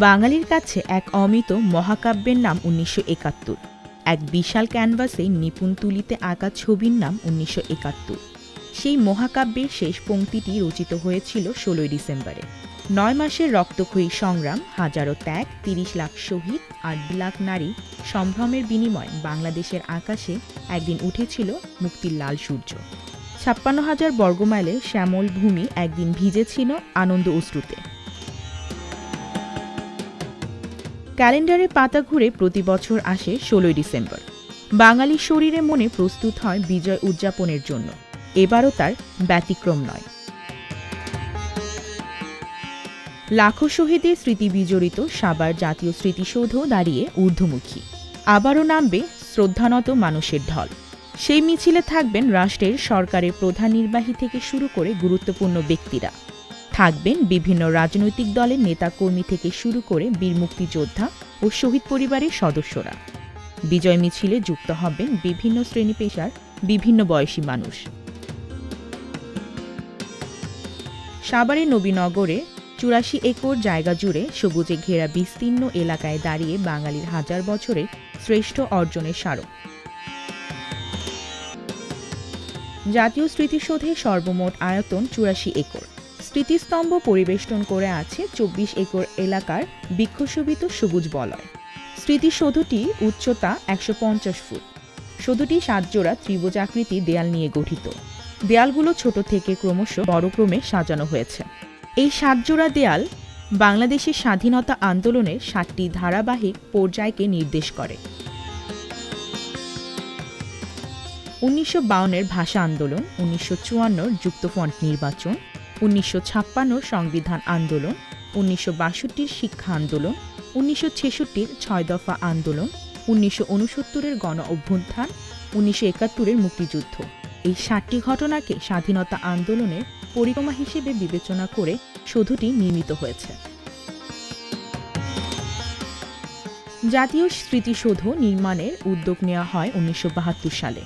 বাঙালির কাছে এক অমিত মহাকাব্যের নাম ১৯৭১। এক বিশাল ক্যানভাসে নিপুণ তুলিতে আঁকা ছবির নাম ১৯৭১। সেই মহাকাব্যের শেষ পংক্তিটি রচিত হয়েছিল ১৬ই ডিসেম্বরে। ৯ মাসের রক্তক্ষয়ী সংগ্রাম, হাজারো ত্যাগ, ৩০ লাখ শহীদ আর ২ লাখ নারী সম্ভ্রমের বিনিময়ে বাংলাদেশের আকাশে একদিন উঠেছিল মুক্তির লাল সূর্য। ৫৬,০০০ বর্গমাইলের শ্যামল ভূমি একদিন ভিজেছিল আনন্দ অশ্রুতে। ক্যালেন্ডারের পাতা ঘুরে প্রতি বছর আসে ১৬ই ডিসেম্বর। বাঙালির শরীরে মনে প্রস্তুত হয় বিজয় উদযাপনের জন্য। এবারও তার ব্যতিক্রম নয়। লাখো শহীদের স্মৃতি বিজড়িত সাভার জাতীয় স্মৃতিসৌধ দাঁড়িয়ে ঊর্ধ্বমুখী। আবারও নামবে শ্রদ্ধানত মানুষের ঢল। সেই মিছিলে থাকবেন রাষ্ট্রের সরকারের প্রধান নির্বাহী থেকে শুরু করে গুরুত্বপূর্ণ ব্যক্তিরা। থাকবেন বিভিন্ন রাজনৈতিক দলের নেতাকর্মী থেকে শুরু করে বীর মুক্তিযোদ্ধা ও শহীদ পরিবারের সদস্যরা। বিজয় মিছিলে যুক্ত হবেন বিভিন্ন শ্রেণী পেশার বিভিন্ন বয়সী মানুষ। সাভারের নবীনগরে ৮৪ একর জায়গা জুড়ে সবুজে ঘেরা বিস্তীর্ণ এলাকায় দাঁড়িয়ে বাঙালির হাজার বছরের শ্রেষ্ঠ অর্জনের স্মারক। জাতীয় স্মৃতিসৌধের সর্বমোট আয়তন ৮৪ একর। স্মৃতিস্তম্ভ পরিবেষ্টন করে আছে ২৪ একর এলাকার বৃক্ষশোভিত সবুজ বলয়। স্মৃতিসৌধটি উচ্চতা ১৫০ ফুট। সৌধটি ৭ জোড়া ত্রিভুজাকৃতি দেয়াল নিয়ে গঠিত। দেয়ালগুলো ছোট থেকে ক্রমশ বড় ক্রমে সাজানো হয়েছে। এই ৭ জোড়া দেয়াল বাংলাদেশের স্বাধীনতা আন্দোলনের ৭টি ধারাবাহিক পর্যায়কে নির্দেশ করে। ১৯৫২-এর ভাষা আন্দোলন, ১৯৫৪-র যুক্তফ্রন্ট নির্বাচন, ১৯৫৬-র সংবিধান আন্দোলন, ১৯৬২-র শিক্ষা আন্দোলন, ১৯৬৬-র ৬ দফা আন্দোলন, ১৯৬৯-এর গণ অভ্যুত্থান, ১৯৭১-এর মুক্তিযুদ্ধ। এই ৭টি ঘটনাকে স্বাধীনতা আন্দোলনের পরিক্রমা হিসেবে বিবেচনা করে সৌধটি নির্মিত হয়েছে। জাতীয় স্মৃতিসৌধ নির্মাণের উদ্যোগ নেওয়া হয় ১৯৭২ সালে।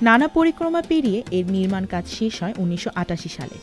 নানা পরিক্রমা পেরিয়ে এর নির্মাণ কাজ শেষ হয় ১৯৮৮ সালে।